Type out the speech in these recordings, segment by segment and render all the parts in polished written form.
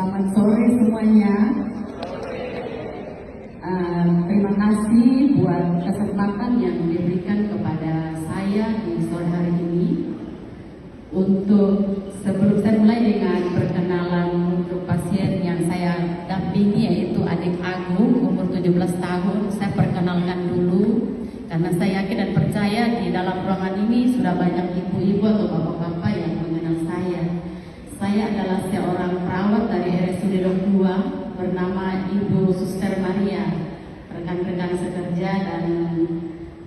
Selamat sore semuanya. Terima kasih buat kesempatan yang diberikan kepada saya di sore hari ini. Sebelum saya mulai dengan perkenalan untuk pasien yang saya dampingi, yaitu adik Agung umur 17 tahun, saya perkenalkan dulu karena saya yakin dan percaya di dalam ruangan ini sudah banyak ibu-ibu atau bapak-bapak yang mengenal saya. Saya adalah seorang perawat dari RSUD Dok 2 bernama Ibu Suster Maria. Rekan-rekan sekerja dan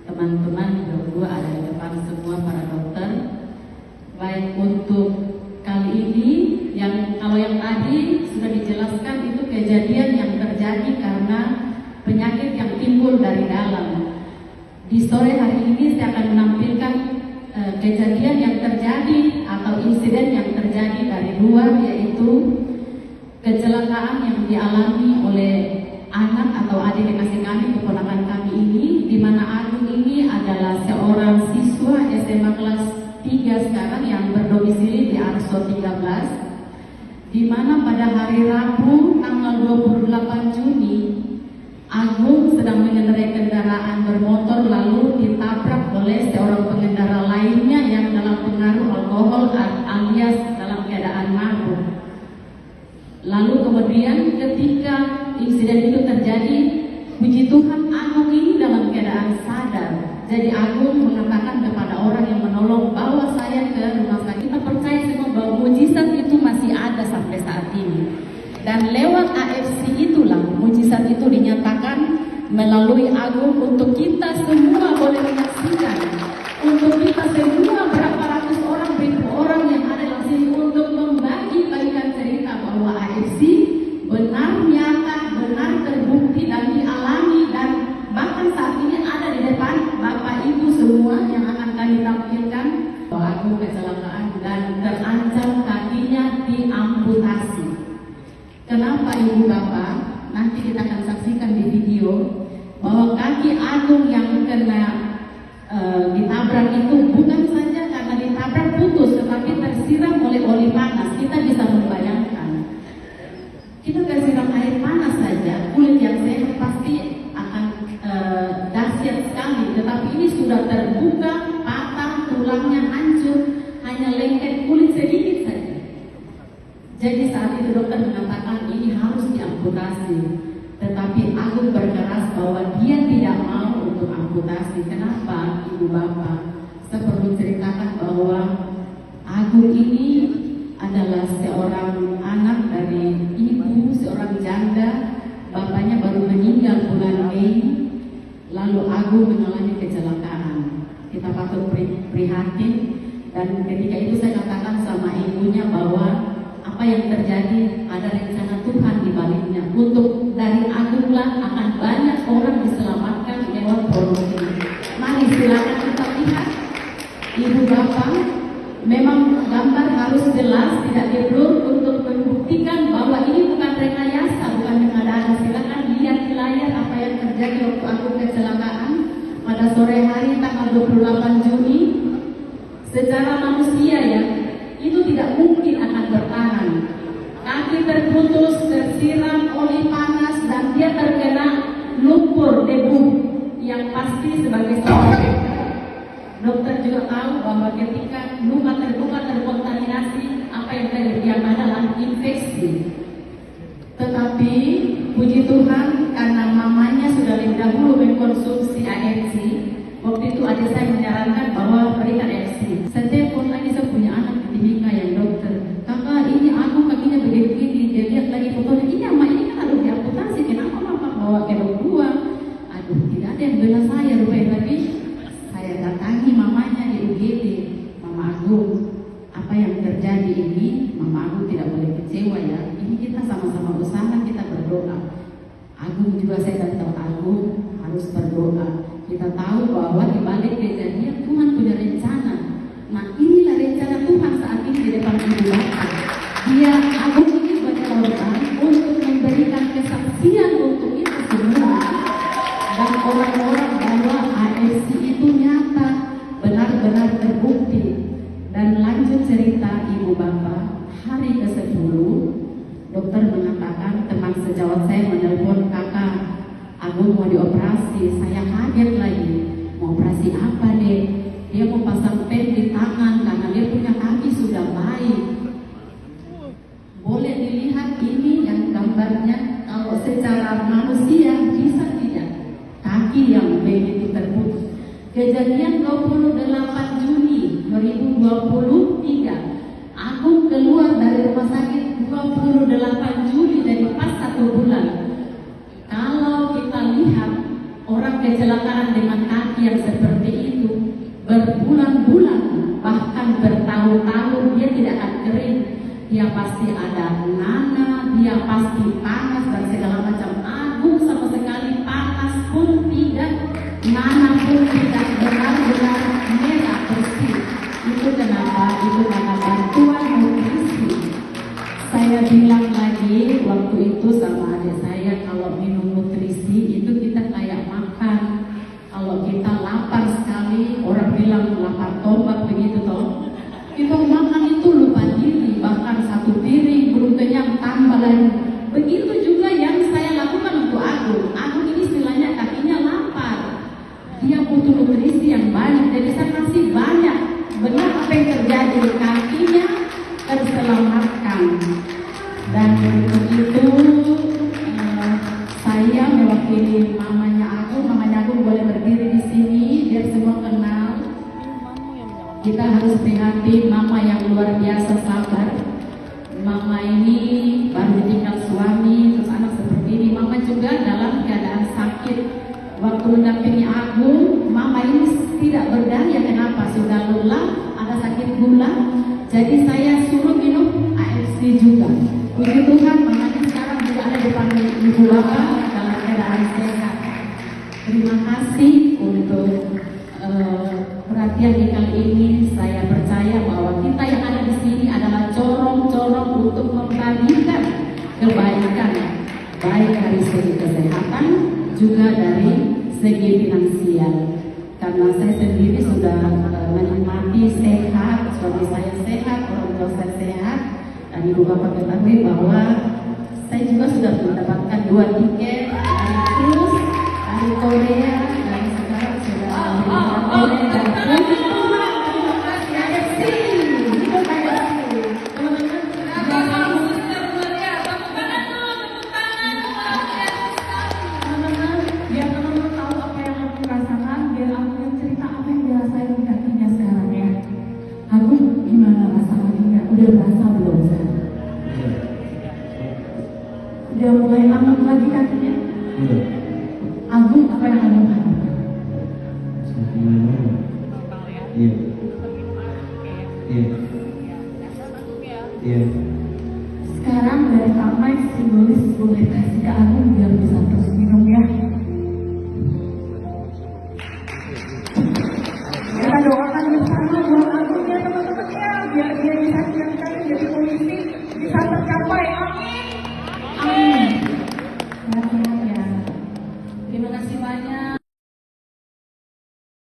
teman-teman Dok 2 ada di depan semua para dokter. Baik, untuk kali ini kalau yang tadi sudah dijelaskan itu kejadian yang terjadi karena penyakit yang timbul dari dalam. Di sore hari ini saya akan menampilkan kejadian yang terjadi atau insiden yang terjadi dari luar, yaitu kecelakaan yang dialami oleh anak atau adik kekasih kami, keponakan kami ini, di mana Agung ini adalah seorang siswa SMA kelas 3 sekarang yang berdomisili di Arso 13, di mana pada hari Rabu tanggal 28 Juni Agung sedang mengendarai kendaraan bermotor lalu ditabrak oleh seorang pengendara lainnya yang dalam pengaruh alkohol alias dalam keadaan mabuk. Lalu kemudian ketika insiden itu terjadi, puji Tuhan Agung ini dalam keadaan sadar. Jadi Agung mengatakan kepada orang yang menolong bahwa saya ke rumah sakit. Kita percaya semua bahwa mujizat itu masih ada sampai saat ini. Dan lewat AFC itulah mujizat itu dinyatakan melalui Agung untuk kita semua boleh menyaksikan. Untuk kita semua berapa ratus orang, ribu orang yang ada di sini untuk bagikan cerita bahwa AFC benar nyata, benar terbukti dan dialami, dan bahkan saat ini ada di depan Bapak Ibu semua yang akan kami tampilkan bahwa Agung kecelakaan dan terancam kakinya diamputasi. Kenapa Ibu Bapak? Nanti kita akan saksikan di video bahwa kaki Agung yang kena ditabrak itu bukan saja karena ditabrak putus, tetapi tersiram oleh oli panas. Kita bisa membayangkan, kita tersiram air panas saja, kulit yang sehat pasti akan dahsyat sekali. Tetapi ini sudah terbuka, patah, tulangnya hancur, hanya lengket kulit sedikit saja. Jadi saat itu dokter mengatakan ini harus diamputasi, tetapi Agung berkeras bahwa dia tidak mau untuk amputasi. Kenapa Ibu Bapak? Saya perlu ceritakan bahwa Agung ini adalah seorang anak dari ibu, seorang janda. Bapaknya baru meninggal bulan Mei, lalu Agung mengalami kecelakaan. Kita patut prihatin, dan ketika itu saya katakan sama ibunya bahwa apa yang terjadi ada rencana Tuhan di baliknya. Untuk dari Agunglah akan banyak orang diselamatkan lewat produk ini. Mari silakan kita lihat. Ibu Bapak, memang gambar harus jelas, tidak diblur untuk membuktikan bahwa ini bukan rekayasa, bukan mengada-ada. Silakan lihat di layar apa yang terjadi waktu Agung kecelakaan pada sore hari tanggal 28 Juni. Secara manusia ya, itu tidak mungkin akan bertahan. Kaki terputus, tersiram oli panas, dan dia terkena lumpur debu yang pasti sebagai seorang dokter juga tahu bahwa ketika luka terbuka terkontaminasi, apa yang terjadi adalah infeksi. Tetapi puji Tuhan karena mamanya sudah lebih dahulu mengkonsumsi AFC. Waktu itu adik saya menyarankan bahwa berikan AFC. Saya telepon lagi, saya punya anak di Timika yang dokter. Kakak, ini aku kakinya begini-begini. Dia lihat lagi fotonya. Ini ama ini kan harus diamputasi. Kenapa Mama bawa ke Dok 2? Aduh, tidak ada yang bela saya rupanya. Tapi saya datangi mamanya di UGD. Mama Agung, apa yang terjadi ini? Mama Agung tidak boleh kecewa ya. Ini kita sama-sama usaha, kita berdoa. Agung juga, saya dan tahu Agung harus berdoa. Kita tahu bahwa di balik kejadian Tuhan punya rencana. Nah, inilah rencana Tuhan saat ini di depan Ibu Bapak. Dia Agung ini berkorban untuk memberikan kesaksian untuk itu semua, dan orang-orang bahwa AFC itu nyata, benar-benar terbukti. Dan lanjut cerita Ibu Bapak, hari ke-10 dokter sejawat saya menelpon, kakak Agung mau dioperasi. Saya kaget lagi, mau operasi apa deh? Dia mau pasang pen di tangan karena dia punya kaki sudah baik. Boleh dilihat ini yang gambarnya, kalau secara manusia bisa tidak? Kaki yang begitu terputus. Kejadian 28 Juni 2023, Agung keluar dari rumah sakit 28 Juli dari pas 1 bulan. Kalau kita lihat orang kecelakaan dengan kaki yang seperti itu berbulan-bulan bahkan bertahun-tahun, dia tidak akan kering, dia pasti ada nanah, dia pasti panas dan segala macam. Agung sama sekali panas pun tidak, nanah pun tidak, benar-benar merah bersih. Itu kenapa? Itu karena bantuan nutrisi. Saya bilang lagi waktu itu sama adik saya, kalau minum nutrisi itu kita kayak makan. Kalau kita lapar sekali, orang bilang lapar tombak begitu toh. Kita makan itu lupa diri, bahkan 1 piring belum kenyang tambah lagi. Begitu juga yang saya lakukan untuk Agung. Agung ini istilahnya kakinya lapar, dia butuh nutrisi yang banyak, jadi saya kasih banyak. Benar apa yang terjadi, kakinya terselamatkan. Dan begitu saya mewakili mamanya Agung boleh berdiri di sini biar semua kenal. Kita harus prihatin mama yang luar biasa sabar. Mama ini baru ditinggal suami, terus anak seperti ini. Mama juga dalam keadaan sakit. Waktu mendampingi Agung, mama ini tidak berdaya. Kenapa? Sudah lelah, ada sakit gula. Jadi saya suruh minum AFC juga. Puji Tuhan, makanya sekarang juga ada depan ibu bapak dalam keadaan sehat. Terima kasih untuk perhatian di kali ini. Saya percaya bahwa kita yang ada di sini adalah corong-corong untuk membagikan kebaikan, baik dari segi kesehatan juga dari segi finansial. Karena saya sendiri sudah menikmati sehat, suami saya sehat, orang tua saya sehat, dan ibu bapak ketahui bahwa saya juga sudah mendapatkan 2 tiket dari cruise dari Korea, dan sekarang sudah mendapatkan Korea dan puji Tuhan. Terima kasih AFC. Itu AFC. Teman-teman, biar teman-teman tahu apa yang aku rasakan, biar aku yang cerita apa yang dirasain di kakinya sekarang ya. Aku gimana rasa kakinya? Udah berasa belum sekarang? Udah mulai aman lagi kakinya? Agung, apa yang Agung harapkan? Iya. Iya. Iya. Sekarang dari Kak Mike simbolis boleh kasih ke Agung biar bisa terus